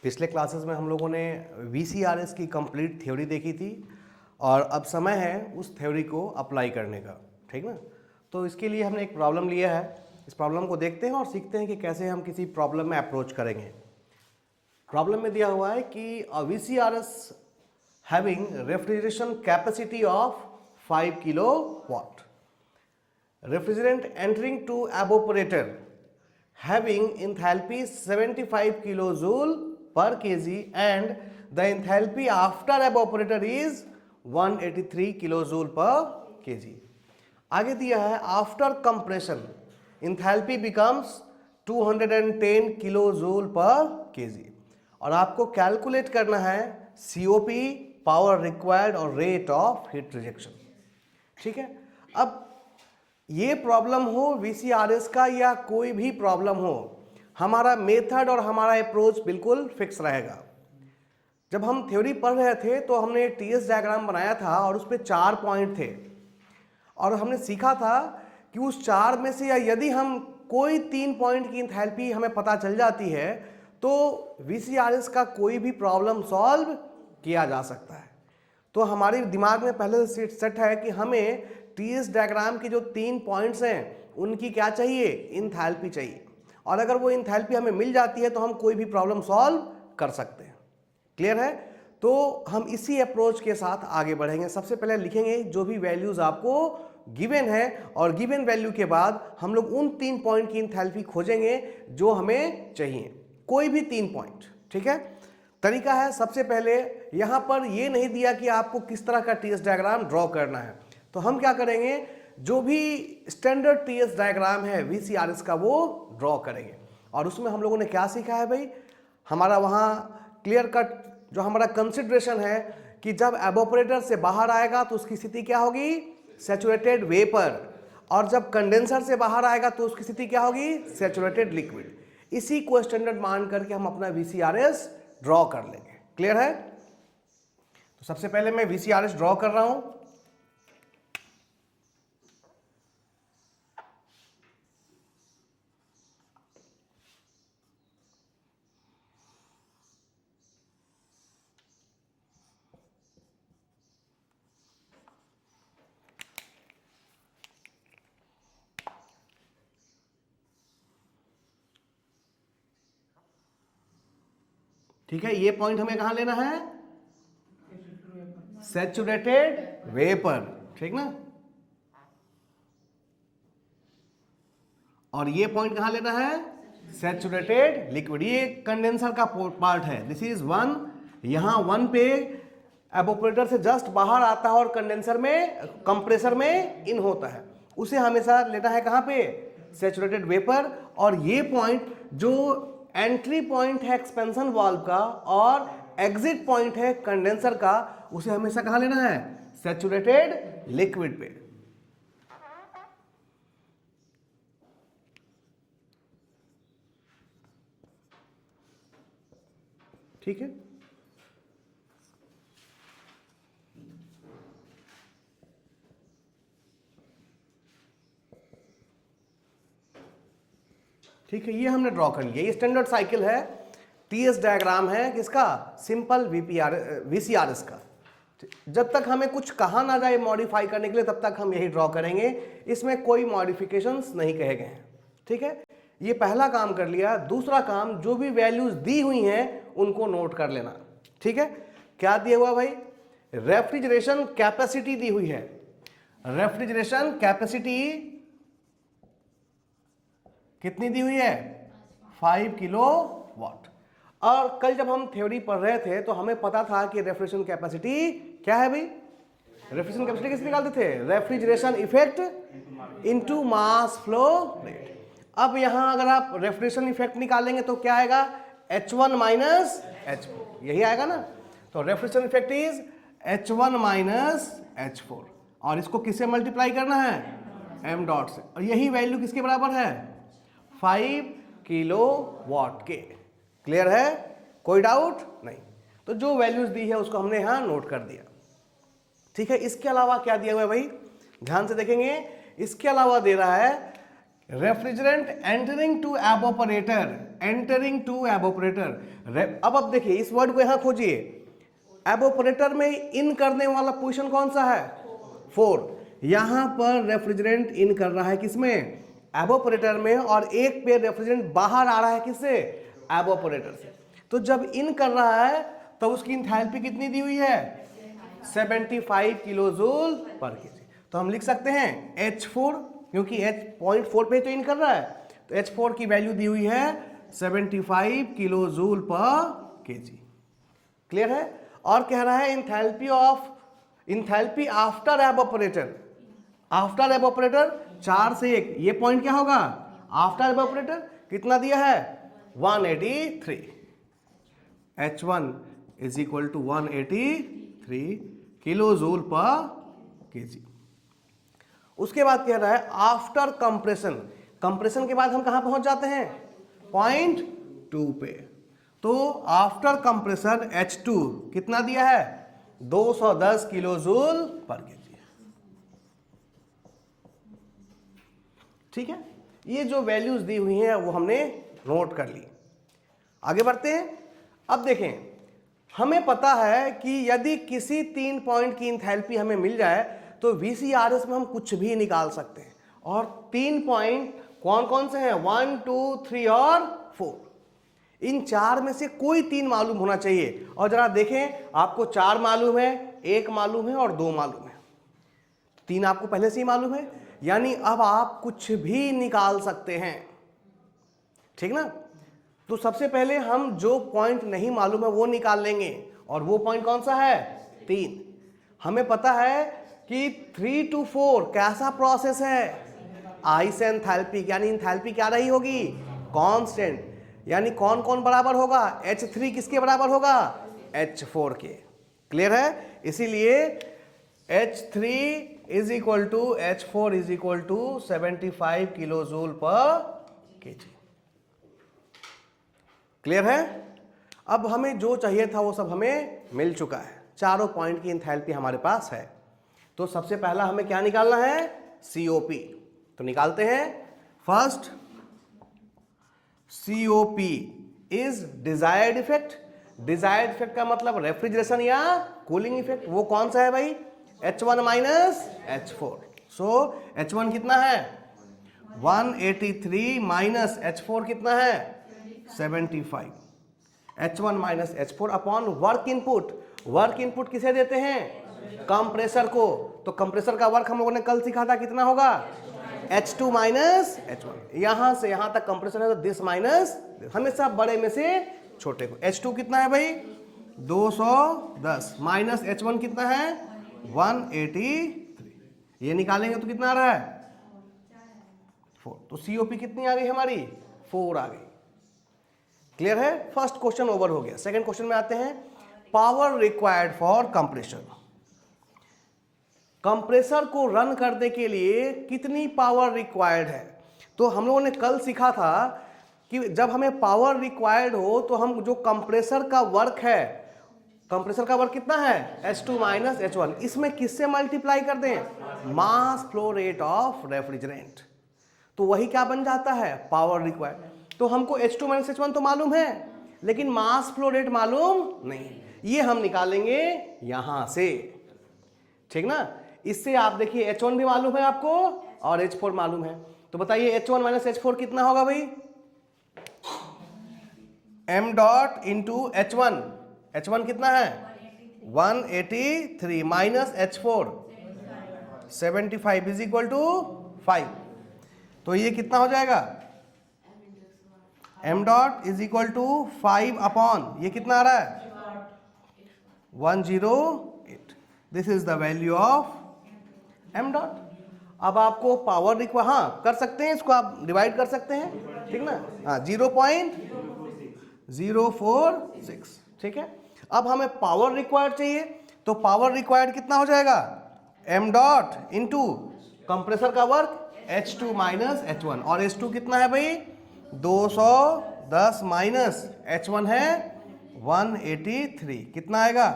पिछले क्लासेस में हम लोगों ने VCRS की कंप्लीट थ्योरी देखी थी और अब समय है उस थ्योरी को अप्लाई करने का, ठीक ना। तो इसके लिए हमने एक प्रॉब्लम लिया है, इस प्रॉब्लम को देखते हैं और सीखते हैं कि कैसे हम किसी प्रॉब्लम में अप्रोच करेंगे। प्रॉब्लम में दिया हुआ है कि VCRS having refrigeration capacity of 5 kilowatt, refrigerant entering to evaporator having enthalpy 75 kilojoule per kg and the enthalpy after evaporator is 183 kilojoule per kg। आगे दिया है after compression enthalpy becomes 210 kilojoule per kg और आपको calculate करना है COP, power required और rate of heat rejection, ठीक है। अब ये प्रॉब्लम हो VCRS का या कोई भी प्रॉब्लम हो, हमारा मेथड और हमारा अप्रोच बिल्कुल फिक्स रहेगा। जब हम थ्योरी पढ़ रहे थे तो हमने TS डायग्राम बनाया था और उस पर 4 पॉइंट थे और हमने सीखा था कि उस 4 में से या यदि हम कोई 3 पॉइंट की एंथैल्पी हमें पता चल जाती है तो VCRS का कोई भी प्रॉब्लम सॉल्व किया जा सकता है। तो हमारे दिमाग में पहले से सेट है कि हमें TS डायग्राम के जो 3 पॉइंट्स हैं उनकी क्या चाहिए, एंथैल्पी चाहिए, और अगर वो एंथैल्पी हमें मिल जाती है तो हम कोई भी प्रॉब्लम सॉल्व कर सकते हैं। क्लियर है? तो हम इसी अप्रोच के साथ आगे बढ़ेंगे। सबसे पहले लिखेंगे जो भी वैल्यूज आपको गिवन है और गिवन वैल्यू के बाद हम लोग उन 3 पॉइंट की एंथैल्पी खोजेंगे जो हमें चाहिए, कोई भी 3 पॉइंट, ठीक है। तरीका है, सबसे पहले यहां पर ये नहीं दिया कि आपको किस तरह का TS डायग्राम ड्रॉ करना है, तो हम क्या करेंगे, जो भी स्टैंडर्ड TS डायग्राम है VCRS का वो ड्रॉ करेंगे। और उसमें हम लोगों ने क्या सीखा है भाई, हमारा वहाँ क्लियर कट जो हमारा कंसिडरेशन है कि जब एवोपरेटर से बाहर आएगा तो उसकी स्थिति क्या होगी, सैचुरेटेड वेपर, और जब कंडेंसर से बाहर आएगा तो उसकी स्थिति क्या होगी, सैचुरेटेड लिक्विड। इसी को स्टैंडर्ड मान करके हम अपना VCRS ड्रॉ कर लेंगे। क्लियर है? तो सबसे पहले मैं VCRS ड्रॉ कर रहा हूं। ठीक है, ये पॉइंट हमें कहां लेना है, सैचुरेटेड वेपर, ठीक ना। और ये पॉइंट कहां लेना है, सैचुरेटेड लिक्विड। ये कंडेंसर का पार्ट है, दिस इज 1। यहां 1 पे एवोपरेटर से जस्ट बाहर आता है और कंडेंसर में, कंप्रेसर में इन होता है, उसे हमेशा लेना है कहां पे, सैचुरेटेड वेपर। और ये पॉइंट जो एंट्री पॉइंट है एक्सपेंशन वाल्व का और एग्जिट पॉइंट है कंडेंसर का, उसे हमेशा कहां लेना है, सैचुरेटेड लिक्विड पे। ठीक है, ठीक है, ये हमने ड्रॉ कर लिया। ये स्टैंडर्ड साइकिल है, TS डायग्राम है किसका, सिंपल VCRS का। जब तक हमें कुछ कहा ना जाए मॉडिफाई करने के लिए तब तक हम यही ड्रॉ करेंगे, इसमें कोई मॉडिफिकेशंस नहीं कहे गए हैं। ठीक है, ये पहला काम कर लिया। दूसरा काम, जो भी वैल्यूज दी हुई हैं उनको नोट कर लेना। ठीक है, क्या दिया हुआ भाई, रेफ्रिजरेशन कैपेसिटी दी हुई है। रेफ्रिजरेशन कैपेसिटी कितनी दी हुई है, 5 किलोवाट। और कल जब हम थ्योरी पढ़ रहे थे तो हमें पता था कि रेफ्रिजरेशन कैपेसिटी क्या है भाई, रेफ्रिजरेशन कैपेसिटी कैसे निकालते थे, refrigeration effect into mass flow rate. अब यहां अगर आप रेफ्रिजरेशन इफेक्ट निकालेंगे तो क्या आएगा, H1 माइनस H4, यही आएगा ना। तो refrigeration effect is H1 minus H4 और इसको किससे मल्टीप्लाई करना है, m डॉट से, और यही वैल्यू किसके बराबर है, 5 किलोवाट के। क्लियर है, कोई डाउट नहीं। तो जो वैल्यूज दी है उसको हमने यहां नोट कर दिया। ठीक है, इसके अलावा क्या दिया हुआ है भाई, ध्यान से देखेंगे। इसके अलावा दे रहा है refrigerant entering to evaporator entering to evaporator. अब देखिए इस वर्ड को यहां खोजिए, एवोपरेटर में इन करने वाला पोजीशन कौन सा है? 4। यहां पर रेफ्रिजरेंट इन कर रहा है किसमें? एवोपरेटर में, और एक पे रेफ्रिजरेंट बाहर आ रहा है किससे? एवोपरेटर से। तो जब इन कर रहा है तो उसकी इंथैल्पी कितनी दी हुई है? 75 किलो जूल पर केजी। तो हम लिख सकते हैं H4, क्योंकि H.4 पे तो इन कर रहा है, तो H4 की वैल्यू दी हुई है 75 kilo joule per KG. Clear है? और कह रहा है enthalpy after evaporator. After evaporator 4 से 1, ये पॉइंट क्या होगा? आफ्टर एवोपरेटर कितना दिया है? 183। H1 is equal to 183 kilo joule per KG. उसके बाद कह रहा है आफ्टर कंप्रेशन। कंप्रेशन के बाद हम कहां पहुंच जाते हैं? पॉइंट 2 पे। तो आफ्टर कंप्रेशन H2 कितना दिया है? 210 किलो जूल पर केजी। ठीक है, ये जो वैल्यूज दी हुई हैं वो हमने नोट कर ली। आगे बढ़ते हैं। अब देखें, हमें पता है कि यदि किसी 3 पॉइंट की इंथैल्पी हमें मिल जाए तो VCRS में हम कुछ भी निकाल सकते हैं। और 3 पॉइंट कौन कौन से हैं? 1, 2, 3 और 4। इन 4 में से कोई 3 मालूम होना चाहिए। और जरा देखें, आपको 4 मालूम है, 1 मालूम है और 2 मालूम है। 3 आपको पहले से ही मालूम है, यानी अब आप कुछ भी निकाल सकते हैं। ठीक ना? तो सबसे पहले हम जो पॉइंट नहीं मालूम है वो निकाल लेंगे, और वो पॉइंट कौन सा है? 3। हमें पता है कि 3 to 4 कैसा प्रोसेस है? आइस एंथैल्पी, यानी एंथैल्पी क्या रही होगी? कांस्टेंट। यानी कौन कौन बराबर होगा? H3 किसके बराबर होगा? H4 के। क्लियर है? इसीलिए H3 is equal to H4 is equal to 75 kilo joule per KG. Clear है? अब हमें जो चाहिए था वो सब हमें मिल चुका है। चारों पॉइंट की एंथैल्पी हमारे पास है। तो सबसे पहला हमें क्या निकालना है? COP। तो निकालते हैं। First, COP is desired effect. Desired effect का मतलब रेफ्रिजरेशन या कूलिंग इफेक्ट। वो कौन सा है भाई? H1 minus H4। सो H1 कितना है? 183 माइनस H4 कितना है? 75। H1 minus H4 upon work input. Work input किसे देते हैं? कंप्रेसर को। तो कंप्रेसर का वर्क हम लोगों ने कल सीखा था, कितना होगा? H2 minus H1। यहां से यहां तक कंप्रेसर है तो दिस माइनस, हमेशा बड़े में से छोटे को। H2 कितना है भाई? 210 माइनस H1 कितना है? 183। ये निकालेंगे तो कितना आ रहा है? 4। तो COP कितनी आ गई हमारी? 4 आ गई। क्लियर है? फर्स्ट क्वेश्चन ओवर हो गया। सेकंड क्वेश्चन में आते हैं। Power required for compressor. Compressor को रन करने के लिए कितनी पावर रिक्वायर्ड है? तो हम लोगों ने कल सीखा था कि जब हमें पावर रिक्वायर्ड हो तो हम जो कंप्रेसर का वर्क है, कंप्रेसर का वर्क कितना है? H2 minus H1। इसमें किससे मल्टीप्लाई कर दें? Mass flow rate of refrigerant. तो वही क्या बन जाता है? Power required. तो हमको H2 माइनस H1 तो मालूम है, लेकिन मास फ्लो रेट मालूम नहीं। ये हम निकालेंगे यहां से। ठीक ना? इससे आप देखिए H1 भी मालूम है आपको और H4 मालूम है। तो बताइए H1 माइनस H4 कितना होगा भाई? m dot into H1। H1 कितना है? 183 minus H4 75 is equal to 5। तो ये कितना हो जाएगा? m dot is equal to 5 upon ये कितना आ रहा है? 108। This is the value of m dot. अब आपको पावर रिक्वायर, हाँ कर सकते हैं, इसको आप डिवाइड कर सकते हैं। ठीक ना? हाँ 0.046। ठीक है। अब हमें पावर रिक्वायर्ड चाहिए, तो पावर रिक्वायर्ड कितना हो जाएगा? m डॉट इंटू कंप्रेसर का वर्क H2 माइनस H1। और H2 कितना है भाई? 210 माइनस H1 है 183। कितना आएगा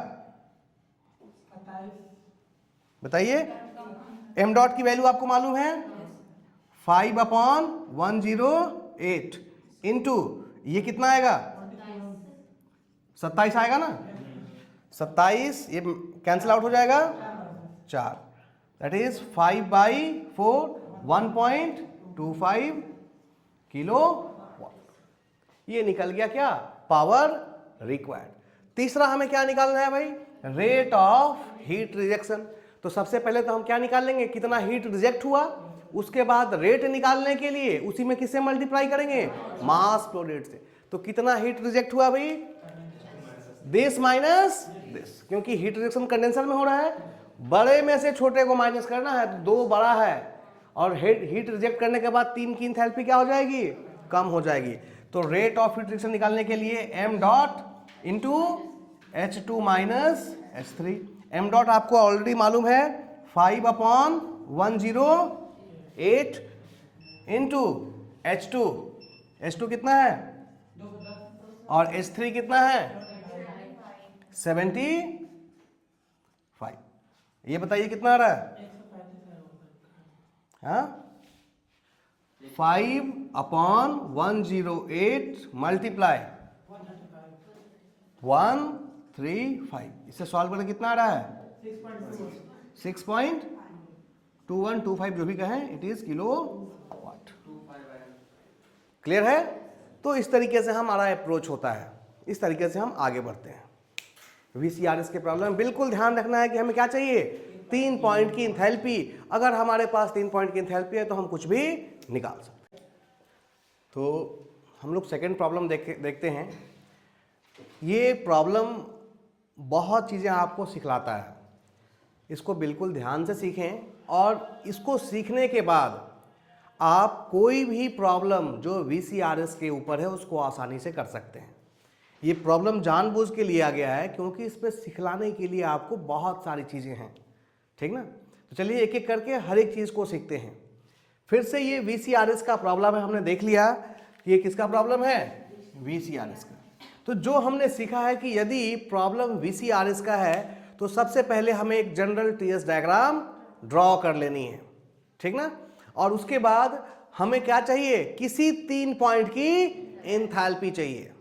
बताइए? m डॉट की वैल्यू आपको मालूम है? 5 अपॉन 108 इंटू ये कितना आएगा? 27 आएगा ना, 27 ये कैंसिल आउट हो जाएगा, 4, दैट इज 5/4 1.25 किलो। ये निकल गया क्या? Power required. तीसरा हमें क्या निकालना है भाई? Rate of heat rejection. तो सबसे पहले तो हम क्या निकाल लेंगे? कितना हीट रिजेक्ट हुआ। उसके बाद रेट निकालने के लिए उसी में किससे मल्टीप्लाई करेंगे? मास फ्लो रेट से। तो कितना हीट रिजेक्ट हुआ भाई? दिस माइनस दिस, क्योंकि हीट रिजेक्शन कंडेंसर में हो रहा है, बड़े में से छोटे को माइनस करना है, तो 2 बड़ा है और हीट रिजेक्ट करने के बाद 3 की एंथैल्पी क्या हो जाएगी? कम हो जाएगी। तो रेट ऑफ हीट रिजेक्शन निकालने के लिए m dot into H2 minus H3। m dot आपको ऑलरेडी मालूम है 5/108 इंटू H2। H2 कितना है और H3 कितना है? 75। ये बताइए कितना आ रहा है? हाँ, 5/108 मल्टीप्लाई 135। इससे सॉल्व करके कितना आ रहा है? 6.2125 जो भी कहें, it is kilo watt. Clear है? तो इस तरीके से हमारा अप्रोच होता है, इस तरीके से हम आगे बढ़ते हैं। VCRS के प्रॉब्लम बिल्कुल ध्यान रखना है कि हमें क्या चाहिए? 3 पॉइंट की एंथैल्पी। अगर हमारे पास 3 पॉइंट की एंथैल्पी है तो हम कुछ भी निकाल सकते हैं। तो हम लोग सेकंड प्रॉब्लम देखते हैं। ये प्रॉब्लम बहुत चीज़ें आपको सिखलाता है, इसको बिल्कुल ध्यान से सीखें और इसको सीखने के बाद आप कोई भी प्रॉब्लम जो VCRS के ऊपर है उसको आसानी से कर सकते हैं। ये प्रॉब्लम जानबूझ के लिया गया है क्योंकि इस पर सिखलाने के लिए आपको बहुत सारी चीज़ें हैं, ठीक ना। तो चलिए एक एक करके हर एक चीज़ को सीखते हैं। फिर से ये VCRS का प्रॉब्लम है, हमने देख लिया कि ये किसका प्रॉब्लम है? VCRS का। तो जो हमने सीखा है कि यदि प्रॉब्लम VCRS का है तो सबसे पहले हमें एक जनरल TS डायग्राम ड्रॉ कर लेनी है, ठीक ना। और उसके बाद हमें क्या चाहिए? किसी 3 पॉइंट की एंथैल्पी चाहिए,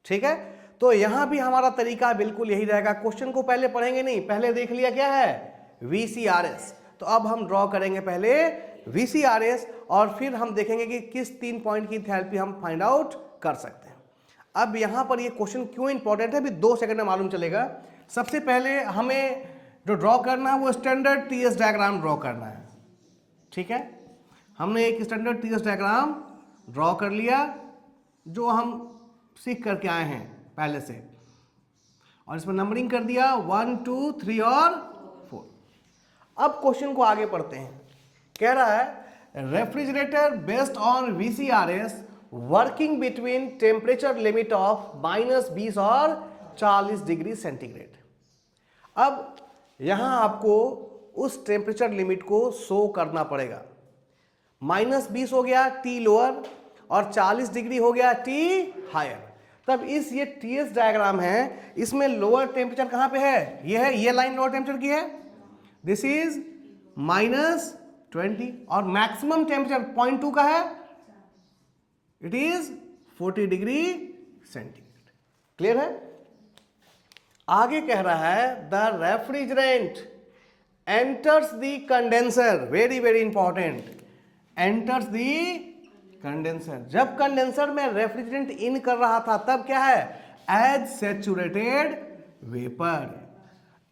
ठीक है। तो यहां भी हमारा तरीका बिल्कुल यही रहेगा। क्वेश्चन को पहले पढ़ेंगे नहीं, पहले देख लिया क्या है? VCRS। तो अब हम ड्रॉ करेंगे पहले VCRS और फिर हम देखेंगे कि किस 3 पॉइंट की एंथैल्पी हम फाइंड आउट कर सकते हैं। अब यहां पर ये क्वेश्चन क्यों इंपॉर्टेंट है अभी 2 सेकंड में मालूम चलेगा। सबसे पहले हमें जो ड्रॉ करना है वो स्टैंडर्ड TS डायग्राम ड्रॉ करना है, ठीक है। हमने एक स्टैंडर्ड TS डायग्राम ड्रॉ कर लिया जो हम सीख करके आए हैं पहले से, और इसमें नंबरिंग कर दिया 1 2 3 और 4। अब क्वेश्चन को आगे पढ़ते हैं। कह रहा है refrigerator based on VCRS working between temperature limit of -20 और 40 डिग्री सेंटीग्रेड। अब यहां आपको उस टेम्परेचर लिमिट को शो करना पड़ेगा। -20 हो गया T लोअर और 40 डिग्री हो गया T हायर। तब इस ये TS डायग्राम है, इसमें लोअर टेम्परेचर कहां पे है? ये है, ये लाइन लोअर टेम्परेचर की है, दिस इज -20 और मैक्सिमम टेम्परेचर 0.2 का है, it is 40 degree centigrade. Clear है? आगे कह रहा है the refrigerant enters the condenser, very very important, enters the condenser. जब कंडेंसर में रेफ्रिजरेंट इन कर रहा था तब क्या है? As saturated vapour.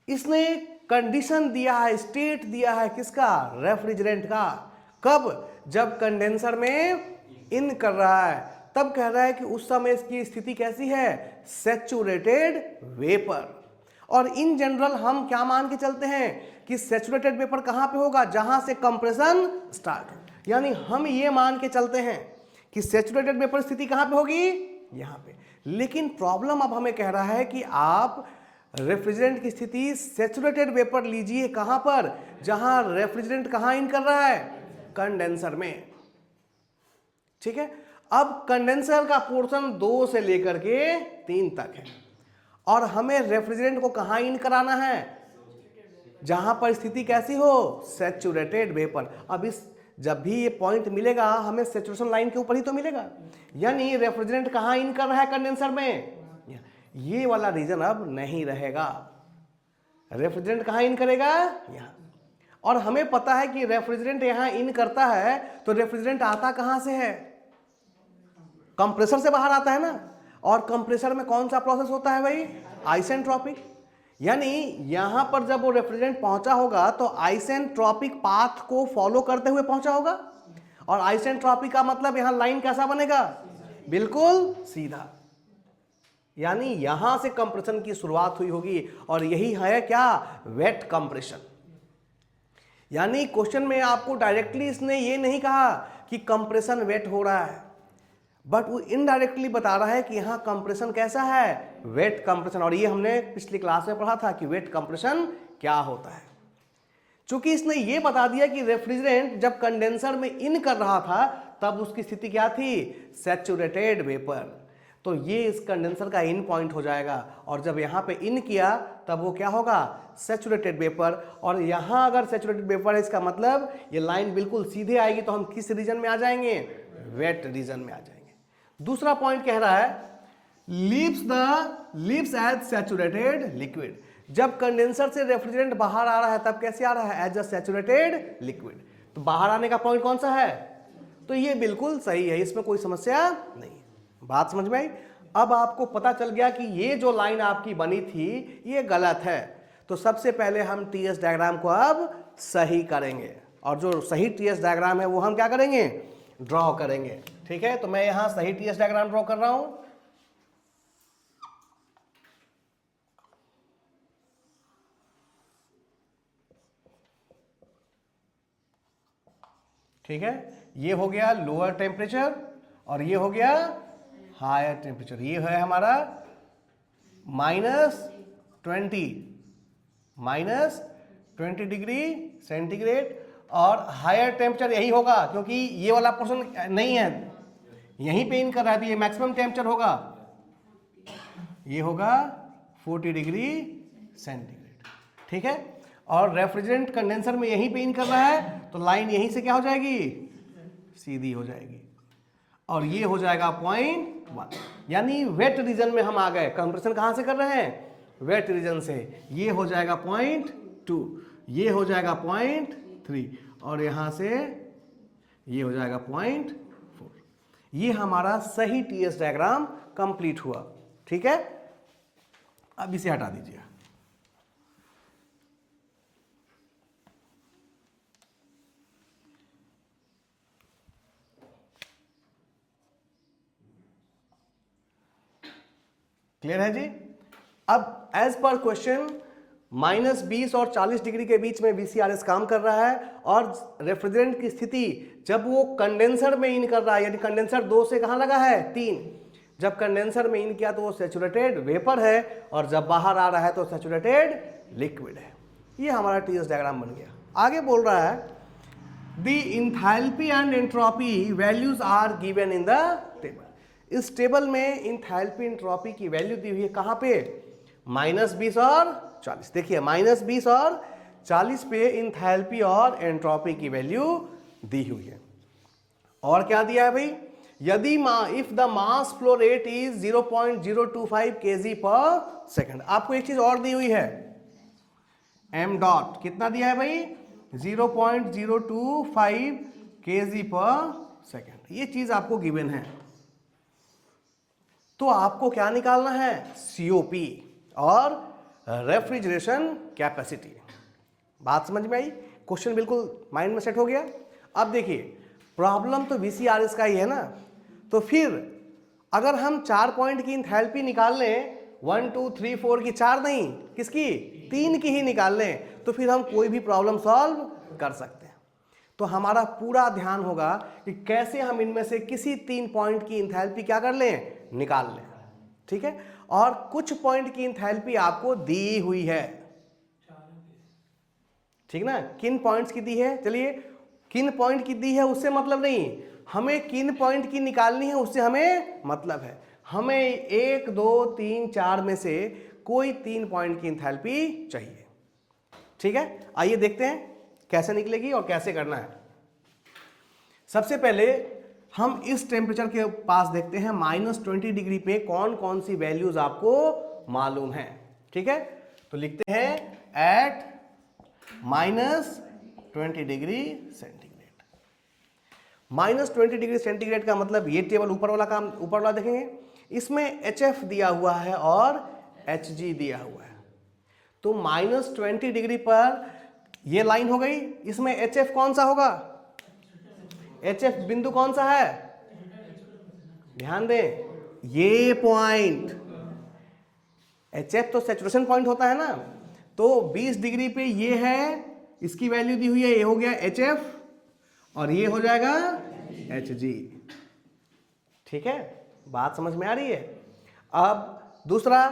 इसने कंडीशन दिया है, स्टेट दिया है किसका? रेफ्रिजरेंट का। कब? जब कंडेंसर में इन कर रहा है तब कह रहा है कि उस समय इसकी स्थिति कैसी है? Saturated vapour. और इन जनरल हम क्या मान के चलते हैं कि सैचुरेटेड वेपर कहां पे होगा? जहां से कंप्रेशन स्टार्ट हो। यानी हम ये मान के चलते हैं कि सैचुरेटेड वेपर स्थिति कहां पे होगी? यहां पे। लेकिन प्रॉब्लम अब हमें कह रहा है कि आप रेफ्रिजरेंट की स्थिति सैचुरेटेड वेपर लीजिए कहां पर? जहां रेफ्रिजरेंट कहां इन कर रहा है? कंडेंसर में, ठीक है। अब कंडेंसर का पोर्शन 2 से लेकर के 3 तक है और हमें रेफ्रिजरेंट को कहां इन कराना है? जहां पर स्थिति कैसी हो? Saturated vapour. अब इस जब भी ये पॉइंट मिलेगा हमें सैचुरेशन लाइन के ऊपर ही तो मिलेगा, यानी रेफ्रिजरेंट कहाँ इन कर रहा है कंडेंसर में, ये वाला रीजन अब नहीं रहेगा। रेफ्रिजरेंट कहाँ इन करेगा, यहाँ। और हमें पता है कि रेफ्रिजरेंट यहाँ इन करता है तो रेफ्रिजरेंट आता कहाँ से है, कंप्रेसर से बाहर आता है ना। और कंप्रेसर में कौन सा प्रोसेस होता है भाई, आइसेंट्रोपिक, यानी यहां पर जब वो रेफ्रिजरेंट पहुंचा होगा तो आइसेंट्रोपिक पाथ को फॉलो करते हुए पहुंचा होगा। और आइसेंट्रोपिक का मतलब यहां लाइन कैसा बनेगा, बिल्कुल सीधा, यानी यहां से कंप्रेशन की शुरुआत हुई होगी। और यही है क्या, वेट कंप्रेशन। यानी क्वेश्चन में आपको डायरेक्टली इसने ये नहीं कहा कि कंप्रेशन वेट हो रहा है, बट वो इनडायरेक्टली बता रहा है कि यहां कंप्रेशन कैसा है, वेट कंप्रेशन। और ये हमने पिछली क्लास में पढ़ा था कि वेट कंप्रेशन क्या होता है। चूंकि इसने ये बता दिया कि रेफ्रिजरेंट जब कंडेंसर में इन कर रहा था तब उसकी स्थिति क्या थी, सैचुरेटेड वेपर, तो ये इस कंडेंसर का इन पॉइंट हो जाएगा। और जब यहाँ पे इन किया तब वो क्या होगा, सैचुरेटेड वेपर। और यहाँ अगर सैचुरेटेड वेपर है इसका मतलब ये लाइन बिल्कुल सीधे आएगी, तो हम किस रीजन में आ जाएंगे, वेट रीजन में आ जाएंगे। दूसरा पॉइंट कह रहा है लीव्स एज सैचुरेटेड लिक्विड। जब कंडेंसर से रेफ्रिजरेंट बाहर आ रहा है तब कैसे आ रहा है, एज अ सैचुरेटेड लिक्विड। तो बाहर आने का पॉइंट कौन सा है, तो ये बिल्कुल सही है, इसमें कोई समस्या नहीं है। बात समझ में आई। अब आपको पता चल गया कि ये जो लाइन आपकी बनी थी ये गलत है, तो सबसे पहले हम टीएस डायग्राम को अब सही करेंगे। और जो सही टीएस डायग्राम है वो हम क्या करेंगे, ड्रॉ करेंगे। ठीक है, तो मैं यहां सही टीएस डायग्राम ड्रॉ कर रहा हूं। ठीक है, ये हो गया लोअर टेम्परेचर और ये हो गया हायर टेम्परेचर। ये है हमारा -20 डिग्री सेंटीग्रेड। और हायर टेम्परेचर यही होगा क्योंकि ये वाला पोर्शन नहीं है, यहीं पे इन कर रहा है, तो ये मैक्सिमम टेम्परेचर होगा, ये होगा 40 डिग्री सेंटीग्रेड। ठीक है, और रेफ्रिजरेंट कंडेंसर में यहीं पे इन कर रहा है तो लाइन यहीं से क्या हो जाएगी, सीधी हो जाएगी। और ये हो जाएगा 0.1, यानी वेट रीजन में हम आ गए। कंप्रेशन कहां से कर रहे हैं, वेट रीजन से। ये हो जाएगा 0.2, ये हो जाएगा 0.3 और यहां से ये हो जाएगा 0.4। ये हमारा सही टीएस डायग्राम कंप्लीट हुआ। ठीक है, अब इसे हटा दीजिए। क्लियर है जी। अब एज पर क्वेश्चन -20 और 40 डिग्री के बीच में VCRS काम कर रहा है और रेफ्रिजरेंट की स्थिति जब वो कंडेंसर में इन कर रहा है, यानी कंडेंसर 2 से कहां लगा है, 3। जब कंडेंसर में इन किया तो वो सैचुरेटेड वेपर है और जब बाहर आ रहा है तो सैचुरेटेड लिक्विड है। ये हमारा टीएस डायग्राम बन गया। आगे बोल रहा है the enthalpy and entropy values are given in the table. इस टेबल में इंथैल्पी एंट्रोपी की वैल्यू दी हुई है कहां पे, -20 और 40। देखिए -20 और 40 पे इंथैल्पी और एंट्रोपी की वैल्यू दी हुई है। और क्या दिया है भाई, यदि if the mass flow rate is 0.025 kg पर सेकंड। आपको एक चीज और दी हुई है, m डॉट कितना दिया है भाई, 0.025 kg पर सेकंड। ये चीज आपको गिवन है, तो आपको क्या निकालना है, COP और रेफ्रिजरेशन कैपेसिटी। बात समझ में आई, क्वेश्चन बिल्कुल माइंड में सेट हो गया। अब देखिए प्रॉब्लम तो VCRS का ही है ना, तो फिर अगर हम 4 पॉइंट की इंथैल्पी निकाल लें, 1 2 3 4 की, 4 नहीं किसकी, 3 की ही निकाल लें, तो फिर हम कोई भी प्रॉब्लम सॉल्व कर सकते हैं। तो हमारा पूरा ध्यान होगा कि कैसे हम इनमें से किसी 3 पॉइंट की इंथैल्पी क्या कर लें, निकाल लें। ठीक है, और कुछ पॉइंट की इंथैल्पी आपको दी हुई है, ठीक ना। किन पॉइंट्स की दी है, चलिए किन पॉइंट की दी है उससे मतलब नहीं, हमें किन पॉइंट की निकालनी है उससे हमें मतलब है। हमें 1 2 3 4 में से कोई 3 पॉइंट की इंथैल्पी चाहिए। ठीक है, आइए देखते हैं कैसे निकलेगी और कैसे करना है। सबसे पहले हम इस टेम्परेचर के पास देखते हैं -20 डिग्री पे कौन कौन सी वैल्यूज आपको मालूम है। ठीक है, तो लिखते हैं at -20 degree centigrade. -20 degree centigrade का मतलब ये टेबल ऊपर वाला देखेंगे, इसमें HF दिया हुआ है और HG दिया हुआ है। तो -20 डिग्री पर ये लाइन हो गई, इसमें HF कौन सा होगा, HF बिंदु कौन सा है, ध्यान दें, ये पॉइंट HF तो सैचुरेशन पॉइंट होता है ना, तो 20 डिग्री पे ये है, इसकी वैल्यू दी हुई है, ये हो गया HF और ये हो जाएगा HG। ठीक है, बात समझ में आ रही है। अब दूसरा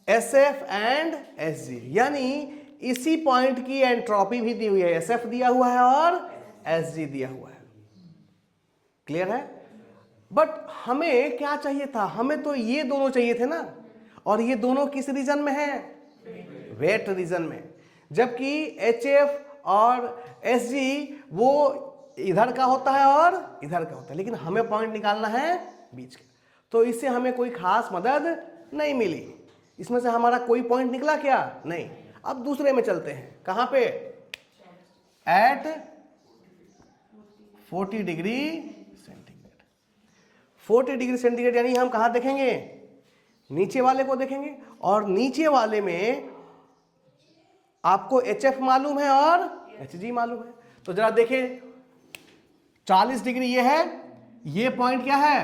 SF एंड SG, यानी इसी पॉइंट की एंट्रोपी भी दी हुई है, SF दिया हुआ है और SG दिया हुआ है। क्लियर है? बट हमें क्या चाहिए था, हमें तो ये दोनों चाहिए थे ना, और ये दोनों किस रीजन में है, वेट रीजन में, जबकि HF और SG वो इधर का होता है और इधर का होता है, लेकिन हमें पॉइंट निकालना है बीच का। तो इससे हमें कोई खास मदद नहीं मिली, इसमें से हमारा कोई पॉइंट निकला क्या, नहीं। अब दूसरे में चलते हैं, कहां पे, at 40 degree centigrade. 40 degree centigrade यानी हम कहां देखेंगे, नीचे वाले को देखेंगे, और नीचे वाले में आपको HF मालूम है और HG मालूम है। तो जरा देखिए, 40 डिग्री ये है, ये पॉइंट क्या है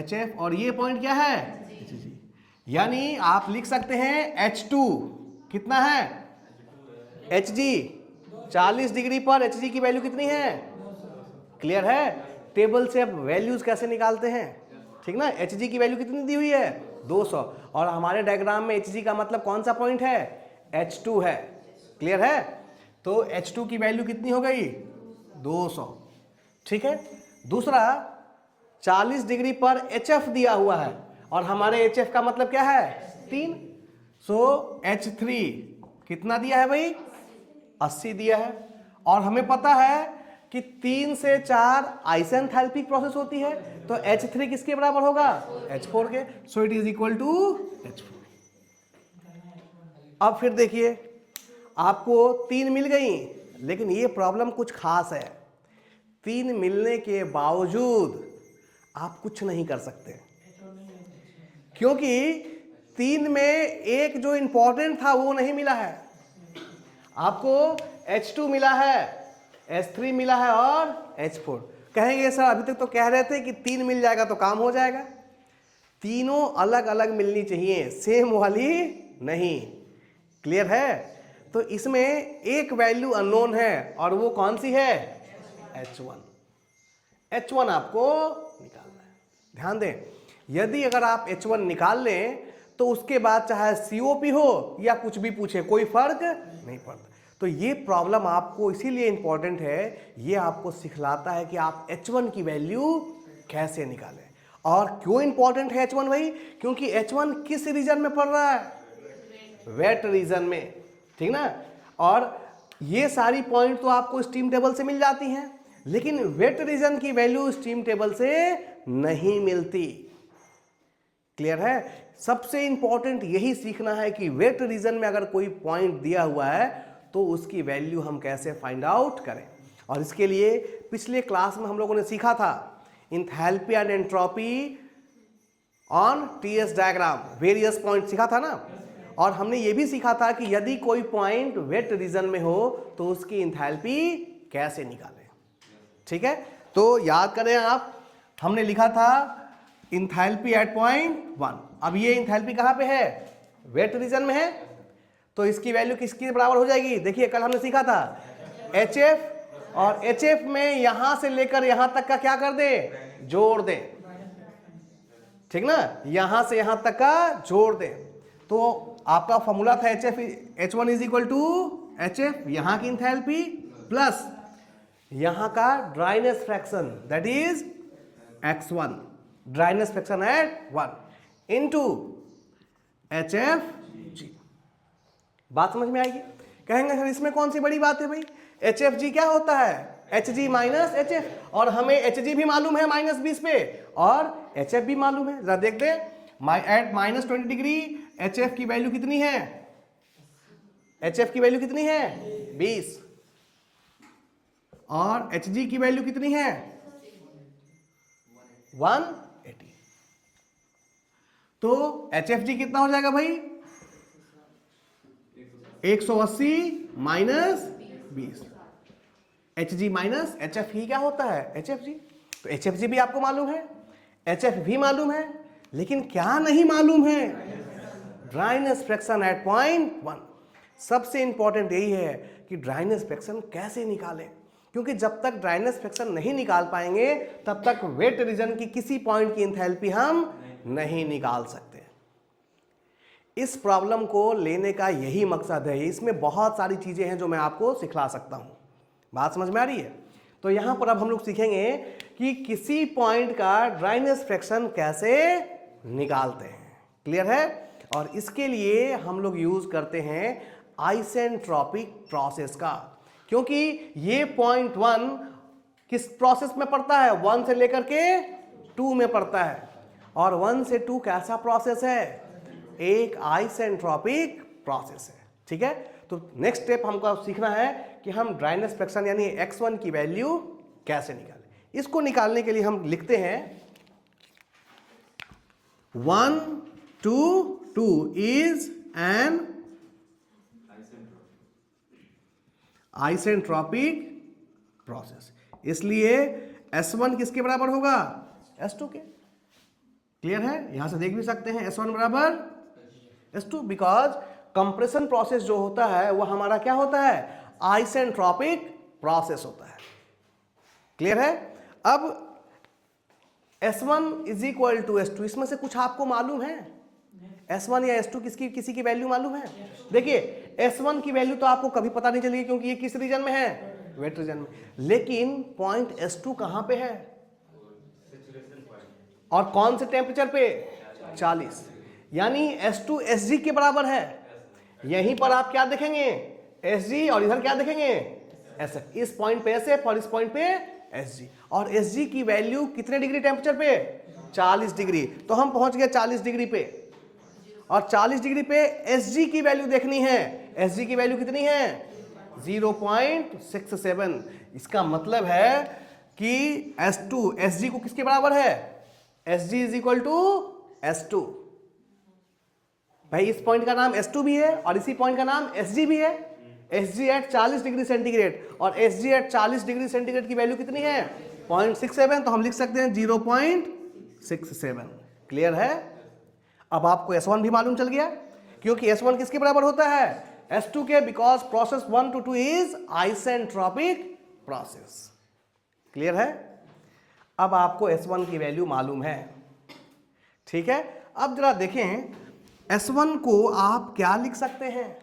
HF और ये पॉइंट क्या है HG, यानी आप लिख सकते हैं H2 कितना है HG, 40 डिग्री पर HG की वैल्यू कितनी है, क्लियर है। टेबल से अब वैल्यूज कैसे निकालते हैं, ठीक ना, HG की वैल्यू कितनी दी हुई है 200, और हमारे डायग्राम में HG का मतलब कौन सा पॉइंट है, H2 है, क्लियर है। तो H2 की वैल्यू कितनी हो गई 200। ठीक है, दूसरा 40 डिग्री पर HF दिया हुआ है, और हमारे HF का मतलब क्या है 3, सो H3 कितना दिया है भाई 80 दिया है, और हमें पता है कि 3 से 4 आइसेंथैल्पिक प्रोसेस होती है, तो H3 किसके बराबर होगा H4 के, so it is equal to H4। अब फिर देखिए, आपको 3 मिल गई, लेकिन ये प्रॉब्लम कुछ खास है, 3 मिलने के बावजूद आप कुछ नहीं कर सकते, क्योंकि 3 में एक जो इंपॉर्टेंट था वो नहीं मिला है। आपको H2 मिला है, H3 मिला है और H4। कहेंगे सर अभी तक तो कह रहे थे कि 3 मिल जाएगा तो काम हो जाएगा, तीनों अलग अलग मिलनी चाहिए, सेम वाली नहीं, क्लियर है। तो इसमें एक वैल्यू अननोन है, और वो कौन सी है H1 आपको निकालना है। ध्यान दें, यदि अगर आप H1 निकाल लें तो उसके बाद चाहे COP हो या कुछ भी पूछे कोई फर्क नहीं पड़ता। तो ये प्रॉब्लम आपको इसीलिए इंपॉर्टेंट है, ये आपको सिखलाता है कि आप H1 की वैल्यू कैसे निकालें। और क्यों इंपॉर्टेंट है H1 भाई, क्योंकि H1 किस रीजन में पड़ रहा है, वेट रीजन में, ठीक ना। और ये सारी पॉइंट तो आपको स्टीम टेबल से मिल जाती हैं, लेकिन वेट रीजन की वैल्यू स्टीम टेबल से नहीं मिलती, क्लियर है। सबसे इंपॉर्टेंट यही सीखना है कि वेट रीजन में अगर कोई पॉइंट दिया हुआ है तो उसकी वैल्यू हम कैसे फाइंड आउट करें। और इसके लिए पिछले क्लास में हम लोगों ने सीखा था enthalpy and entropy on TS diagram, various point सीखा था ना, और हमने ये भी सीखा था कि यदि कोई पॉइंट वेट रीजन में हो तो उसकी इंथैल्पी कैसे निकालें। ठीक है, तो याद करें आप, हमने लिखा था इंथैल्पी एट पॉइंट 1। अब ये इंथैल्पी कहां पे है, वेट रीजन में है, तो इसकी वैल्यू किसके बराबर हो जाएगी। देखिए कल हमने सीखा था HF, और HF में यहां से लेकर यहां तक का क्या कर दे, जोड़ दे, ठीक ना, यहां से यहां तक का जोड़ दे। तो आपका फॉर्मूला था H1 is equal to HF, यहां की इंथैल्पी प्लस यहां का dryness fraction, that is X1, dryness fraction at 1 into HFG। बात समझ में आएगी। कहेंगे सर इसमें कौन सी बड़ी बात है भाई, HFG क्या होता है, H G minus H F, और हमें एच जी भी मालूम है -20 पे और एच एफ भी मालूम है। जरा देखते हैं, एट -20 डिग्री एच एफ की वैल्यू कितनी है? एच एफ की वैल्यू कितनी है? 20, और एच जी की वैल्यू कितनी है? 180। तो एच एफ जी कितना हो जाएगा भाई? 180 minus 20, H G minus H F ही क्या होता है? H F G. तो एच एफ जी भी आपको मालूम है, एच एफ भी मालूम है, लेकिन क्या नहीं मालूम है? Dryness fraction at point 1। सबसे इंपॉर्टेंट यही है कि ड्राइनेस फ्रैक्शन कैसे निकालें, क्योंकि जब तक ड्राइनेस फ्रैक्शन नहीं निकाल पाएंगे तब तक वेट रीजन की किसी पॉइंट की एंथैल्पी हम नहीं निकाल सकते। इस प्रॉब्लम को लेने का यही मकसद है। इसमें बहुत सारी चीजें हैं जो मैं आपको सिखला सकता हूं। बात समझ में आ रही है? तो यहां पर अब हम लोग सीखेंगे कि किसी पॉइंट का ड्राइनेस फ्रैक्शन कैसे निकालते हैं। क्लियर है? और इसके लिए हम लोग यूज करते हैं आइसेंट्रोपिक प्रोसेस का, क्योंकि ये पॉइंट 1 किस प्रोसेस में पड़ता है? 1 से लेकर के 2 में पड़ता है। और 1 से 2 कैसा प्रोसेस है? एक आइसेंट्रोपिक प्रोसेस है। ठीक है? तो नेक्स्ट स्टेप हमको सीखना है कि हम ड्राइनेस फ्रैक्शन यानी x1 की वैल्यू कैसे निकालें। इसको निकालने के लिए हम लिखते हैं 1 to 2 is an isentropic process, इसलिए S1 किसके बराबर होगा? S2 के। क्लियर है? यहां से देख भी सकते हैं S1 बराबर S2, बिकॉज कंप्रेशन प्रोसेस जो होता है वो हमारा क्या होता है? आइसेंट्रोपिक प्रोसेस होता है। क्लियर है? अब S1 is equal to S2, इसमें से कुछ आपको मालूम है? S1 या S2 किसी की वैल्यू मालूम है? देखिए S1 की वैल्यू तो आपको कभी पता नहीं चलेगी, क्योंकि ये किस रीजन में है? वेट रीजन में। लेकिन पॉइंट S2 कहां पे है और कौन से टेम्परेचर पे? 40। यानी S2 SG के बराबर है। यहीं पर आप क्या देखेंगे? SG, और इधर क्या देखेंगे? SF। इस पॉइंट पे SF और इस पॉइंट पे SG, और SG की वैल्यू कितने डिग्री टेम्परेचर पे? 40 डिग्री। तो हम पहुंच गए 40 डिग्री पे, और 40 डिग्री पे SG की वैल्यू देखनी है। SG की वैल्यू कितनी है? 0.67। इसका मतलब है कि S2 SG को किसके बराबर है? SG is equal to S2। भाई इस पॉइंट का नाम S2 भी है और इसी पॉइंट का नाम SG भी है। SG एट 40 डिग्री सेंटीग्रेड, और SG एट 40 डिग्री सेंटीग्रेड की वैल्यू कितनी है? 0.67। तो हम लिख सकते हैं 0.67। क्लियर है? अब आपको S1 भी मालूम चल गया, क्योंकि S1 किसके बराबर होता है? S2 के, because process 1 to 2 is isentropic process. Clear है? अब आपको S1 की वैल्यू मालूम है। ठीक है? अब जरा देखें S1 को आप क्या लिख सकते हैं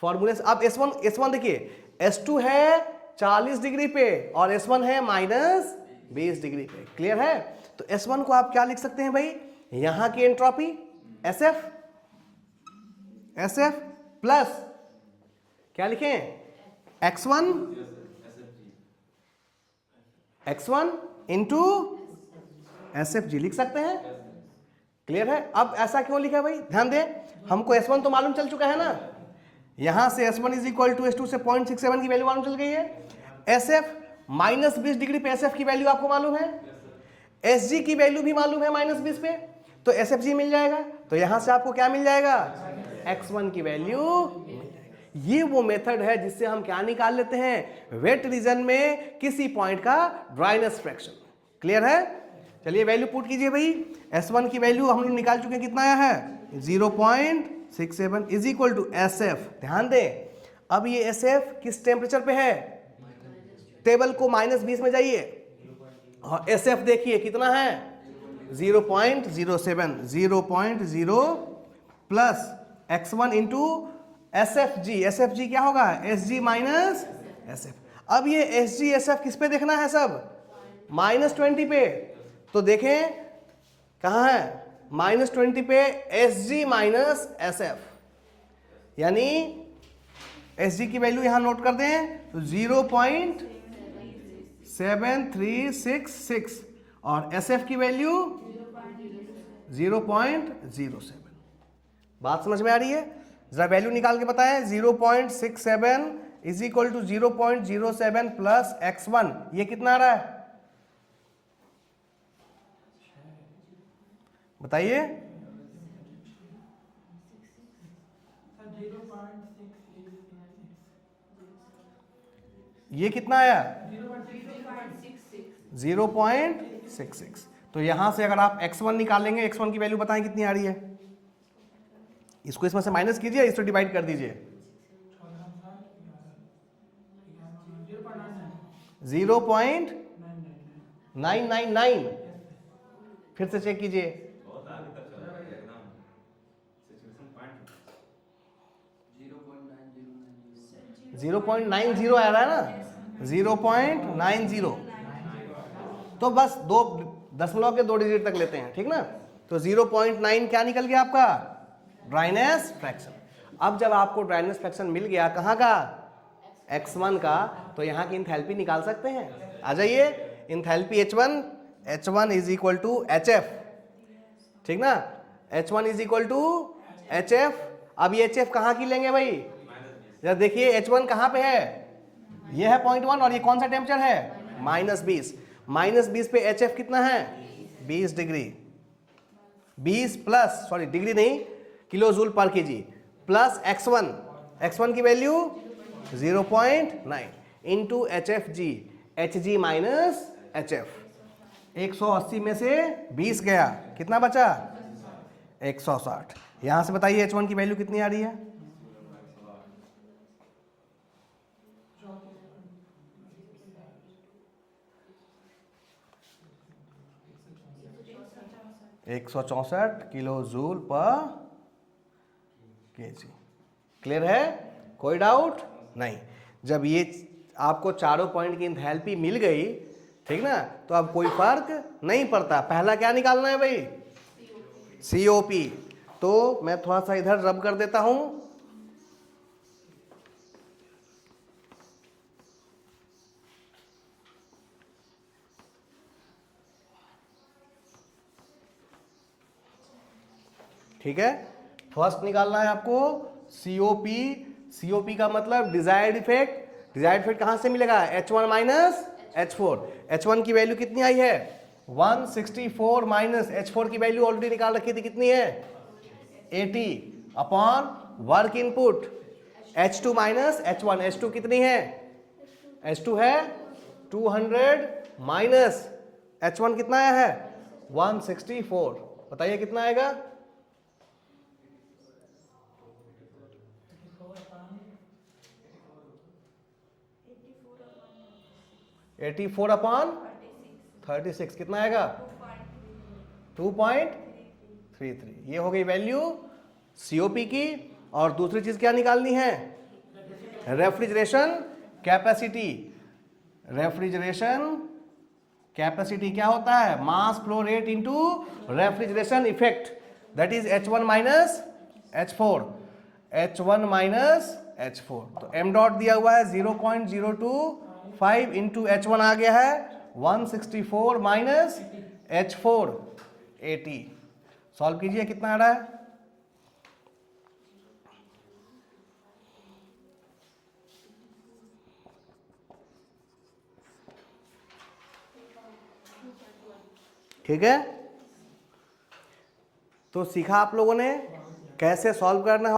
फॉर्मूले से। अब S1 देखिए, S2 है 40 डिग्री पे और S1 है -20 डिग्री पे। क्लियर है? तो S1 को आप क्या लिख सकते हैं भाई? यहां की एंट्रोपी SF प्लस क्या लिखें? x1 इंटू SFG लिख सकते हैं। क्लियर है? अब ऐसा क्यों लिखा भाई? ध्यान दें, हमको S1 तो मालूम चल चुका है ना। यहां से S1 is equal to S2 से 0.67 की वैल्यू मालूम चल गई है। SF -20 डिग्री पे SF की वैल्यू आपको मालूम है। SG की वैल्यू भी मालूम है -20 पे, तो SFG मिल जाएगा। तो यहां से आपको क्या मिल जाएगा? x1 की वैल्यू। ये वो मेथड है जिससे हम क्या निकाल लेते हैं? वेट रीजन में किसी पॉइंट का ड्राइनेस फ्रैक्शन। क्लियर है? चलिए वैल्यू पुट कीजिए भाई। S1 की वैल्यू हम लोग निकाल चुके हैं, कितना आया है? 0.67 इज इक्वल टू SF। ध्यान दें, अब ये SF किस टेम्परेचर पे है? टेबल को -20 में जाइए, और SF देखिए कितना है? 0.07। 0.0 प्लस x1 इंटू SFG क्या होगा? SG minus SF। अब ये SG SF किस पे देखना है सब? -20 पे। तो देखें कहाँ है? -20 पे SG माइनस SF, यानी SG की वैल्यू यहां नोट कर दें, तो 0.67 7366 और SF की वैल्यू 0.07। बात समझ में आ रही है? जरा वैल्यू निकाल के बताएं। 0.67 is equal to 0.07 plus x1, ये कितना आ रहा है बताइए? ये कितना आया? 0.66। तो यहां से अगर आप x1 निकालेंगे, x1 की वैल्यू बताएं कितनी आ रही है? इसको इसमें से माइनस कीजिए, इसको डिवाइड कर दीजिए। 0.999। फिर से चेक कीजिए। 0.90 आ रहा है ना? 0.90। तो बस 2 दशमलव के 2 डिजिट तक लेते हैं, ठीक ना? तो 0.9 क्या निकल गया आपका? Dryness fraction. अब जब आपको ड्राइनेस फ्रैक्शन मिल गया कहाँ का? x1 का, तो यहाँ की इंथैल्पी निकाल सकते हैं। आ जाइए, enthalpy H1 is equal to HF, ठीक ना? H1 is equal to HF। अब ये HF कहाँ की लेंगे भाई? जरा देखिए H1 कहाँ पे है? ये है 0.1 और ये कौन सा टेम्परेचर है? -20। -20 पे HF कितना है? 20 डिग्री। 20 प्लस, सॉरी डिग्री नहीं, kilo joule per KG, plus x1 की value 0.9 into HFG, Hg minus HF। 180 में से 20 गया, कितना बचा? 160। यहां से बताइए H1 की वैल्यू कितनी आ रही है? $164 kilo joule per KG. Clear है? कोई डाउट नहीं। जब ये आपको चारों पॉइंट की इंथैल्पी मिल गई, ठीक ना, तो अब कोई फर्क नहीं पड़ता। पहला क्या निकालना है भाई? COP। तो मैं थोड़ा सा इधर रब कर देता हूं। ठीक है, फर्स्ट निकालना है आपको COP। COP का मतलब डिजायर्ड इफेक्ट। डिजायर्ड इफेक्ट कहां से मिलेगा? H1 minus H4। H1 की वैल्यू कितनी आई है? 164 माइनस H4 की वैल्यू ऑलरेडी निकाल रखी थी, कितनी है? 80 upon work input H2 minus H1। H2 कितनी है? H2 है 200 माइनस H1 कितना आया है? 164। बताइए कितना आएगा? 84 अपॉन 36 कितना आएगा? 2.33। ये हो गई वैल्यू COP की। और दूसरी चीज क्या निकालनी है? Refrigeration capacity. रेफ्रिजरेशन कैपेसिटी क्या होता है? Mass flow rate into refrigeration effect, that is H1 minus H4। H1 minus H4। तो m डॉट दिया हुआ है 0.025 इंटू H1 आ गया है 164 माइनस H4 80। सॉल्व कीजिए, कितना आ रहा है? ठीक है, तो सीखा आप लोगों ने कैसे सॉल्व करना है।